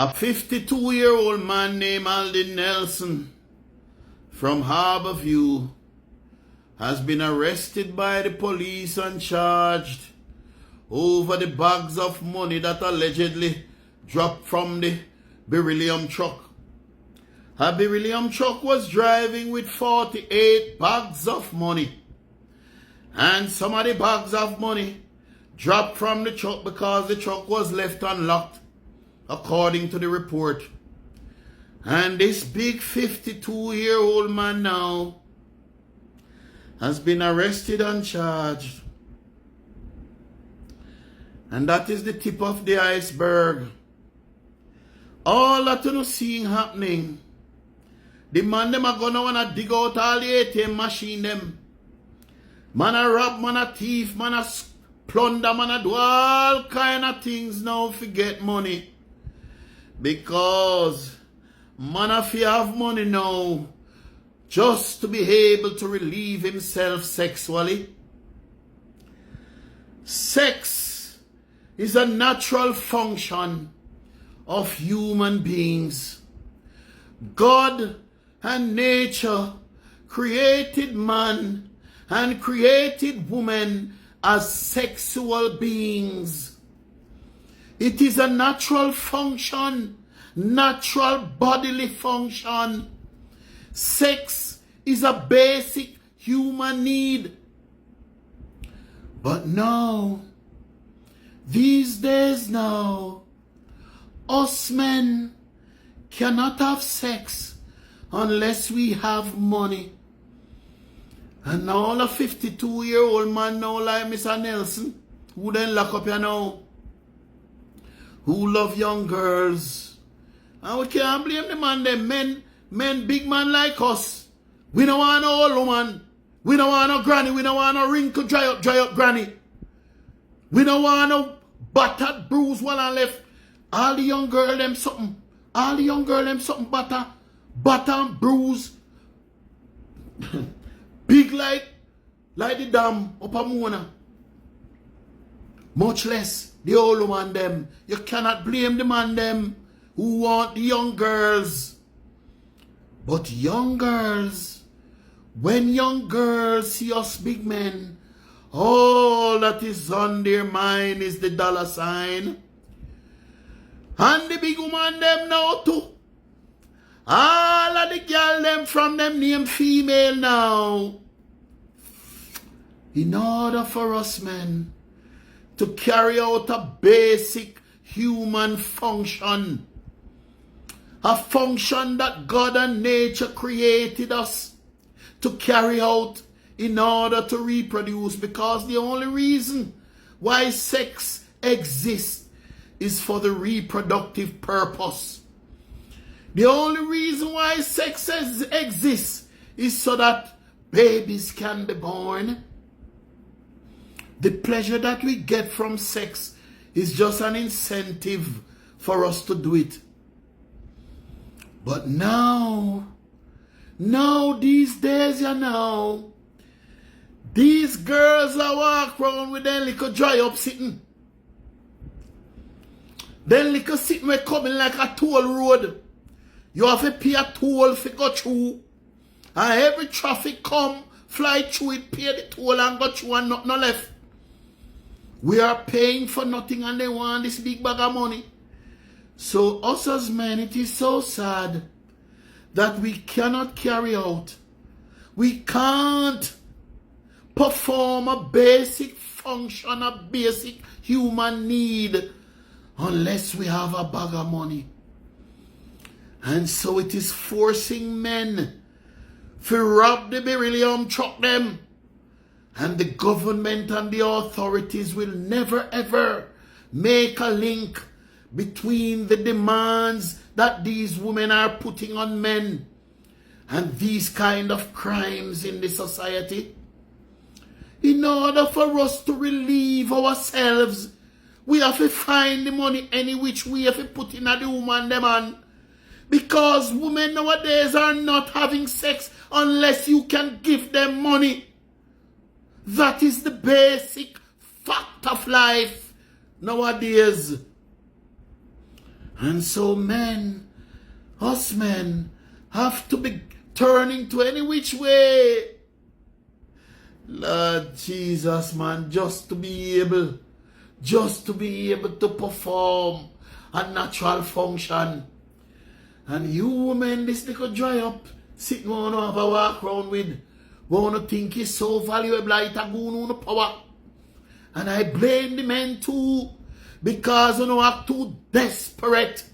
A 52-year-old man named Alden Nelson from Harborview has been arrested by the police and charged over the bags of money that allegedly dropped from the Berryllium truck. A Berryllium truck was driving with 48 bags of money, and some of the bags of money dropped from the truck because the truck was left unlocked, according to the report. And this big 52-year-old man now has been arrested and charged. And that is the tip of the iceberg. All that you seeing happening, the man them are gonna wanna dig out all the ATM machine them. Man a rob, man a thief, man a plunder, man a do all kind of things now to get money. Because man if you have money now just to be able to relieve himself sexually. Sex is a natural function of human beings. God and nature created man and created woman as sexual beings. It is a natural function, natural bodily function. Sex is a basic human need. But now, these days now, us men cannot have sex unless we have money. And now a 52-year-old man now like Mr. Nelson, who then lock up you now, who love young girls. And we can't blame the man, them men, big man like us. We don't want no old woman. We don't want no granny. We don't want no wrinkle dry up granny. We don't want no battered bruise one and left. All the young girl them something. All the young girl them something batter and bruise. Big like the dam up a Mona. Much less the old woman them. You cannot blame the man them who want the young girls. But young girls, when young girls see us big men, all that is on their mind is the dollar sign. And the big woman them now too. All of the girl them from them name female now. In order for us men to carry out a basic human function, a function that God and nature created us to carry out in order to reproduce, because the only reason why sex exists is for the reproductive purpose. The only reason why sex exists is so that babies can be born. The pleasure that we get from sex is just an incentive for us to do it. But now these days, these girls are walk around with their little dry up sitting. Then little sitting we coming like a toll road. You have to pay a toll to go through. And every traffic come, fly through it, pay the toll and go through and nothing left. We are paying for nothing and they want this big bag of money. So us as men, it is so sad that we cannot carry out, we can't perform a basic function, a basic human need unless we have a bag of money. And so it is forcing men to rob the Berryllium truck them. And the government and the authorities will never ever make a link between the demands that these women are putting on men and these kind of crimes in the society. In order for us to relieve ourselves, we have to find the money any which we have to put in at the woman demand. Because women nowadays are not having sex unless you can give them money. That is the basic fact of life nowadays. And so men, us men, have to be turning to any which way. Lord Jesus, man, just to be able to perform a natural function. And you women, this little dry up, sitting on have a walk around with, wanna think is so valuable, like a goon on the power. And I blame the men too, because you act too desperate.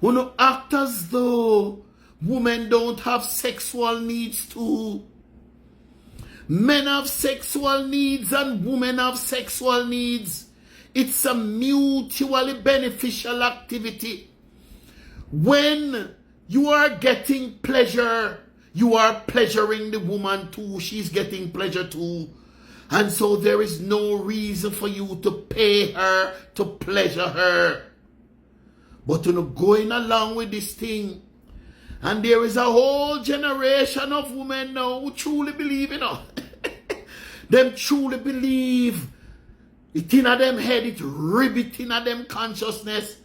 You act as though women don't have sexual needs too. Men have sexual needs and women have sexual needs. It's a mutually beneficial activity. When you are getting pleasure, you are pleasuring the woman too. She's getting pleasure too. And so there is no reason for you to pay her to pleasure her. But going along with this thing, and there is a whole generation of women now who truly believe, them truly believe it in them head, it ribbit in them consciousness,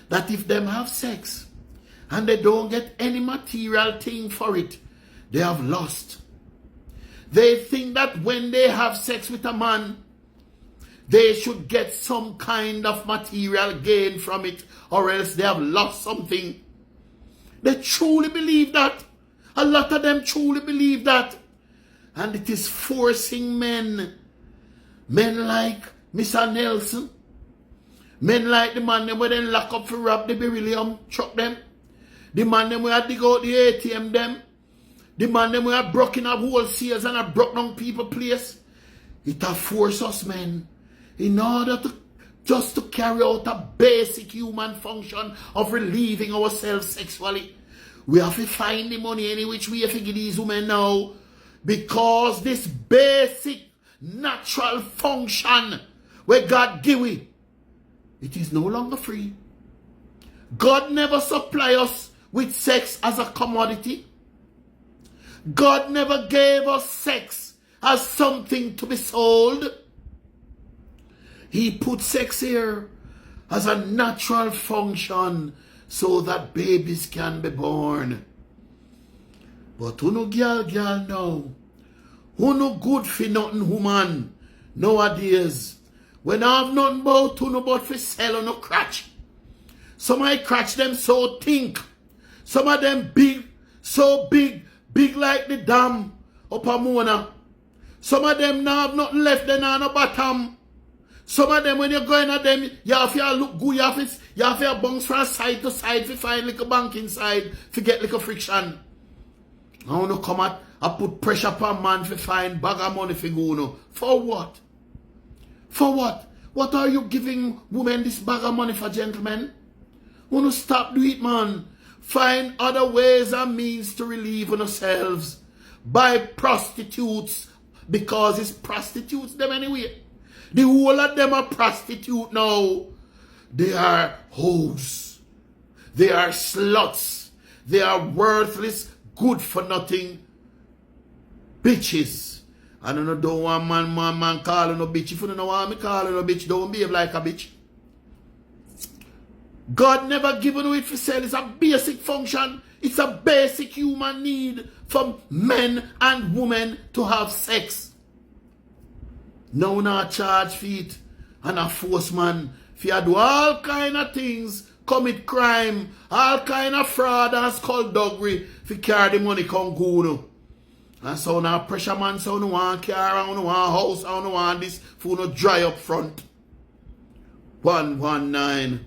that if them have sex and they don't get any material thing for it, they have lost. They think that when they have sex with a man, they should get some kind of material gain from it, or else they have lost something. They truly believe that. A lot of them truly believe that. And it is forcing men like Mr. Nelson, men like the man them where they lock up for rob the Berryllium truck them, the man them where dig out the ATM them, the man them where broken up wholesales and have broke down people place. It have forced us men in order to just to carry out a basic human function of relieving ourselves sexually. We have to find the money any which way to give these women now, because this basic natural function where God give it is no longer free. God never supply us with sex as a commodity. God never gave us sex as something to be sold. He put sex here as a natural function so that babies can be born. But who no girl now? Who no good for nothing woman nowadays? When I have nothing about who no but for sell on no crotch. Some of my crotch them so think. Some of them big, so big like the dam up a Mona. Some of them now have nothing left, then on the bottom. Some of them, when you're going at them, you have to look good, you have to bounce from side to side to find like a bank inside, to get like a friction. I want to come at, I put pressure upon man to find bag of money for go no. For what? For what? What are you giving women this bag of money for, gentlemen? Want to stop do it, man. Find other ways and means to relieve ourselves. Buy prostitutes, because it's prostitutes them anyway. The whole of them are prostitute now. They are hoes. They are sluts. They are worthless, good for nothing bitches. I don't want man calling no bitch. If you don't want me calling no bitch, don't behave like a bitch. God never given you it for sale. It's a basic function. It's a basic human need for men and women to have sex. Now not charge for it and a force man. If you do all kind of things, commit crime, all kind of fraud and skullduggery, if you carry the money come good. And so now pressure man, so no want car, I don't want house, I don't want this, for no dry up front. 119.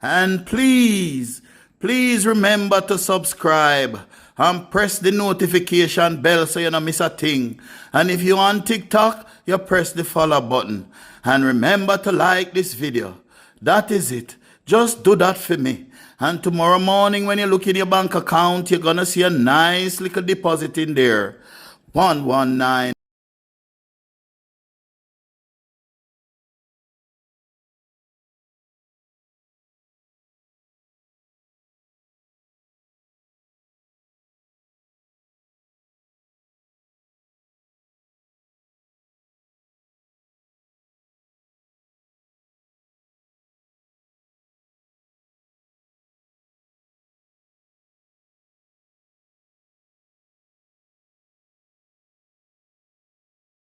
And please remember to subscribe and press the notification bell so you don't miss a thing. And if you're on TikTok, you press the follow button. And remember to like this video. That is it. Just do that for me. And tomorrow morning when you look in your bank account, you're going to see a nice little deposit in there. 119.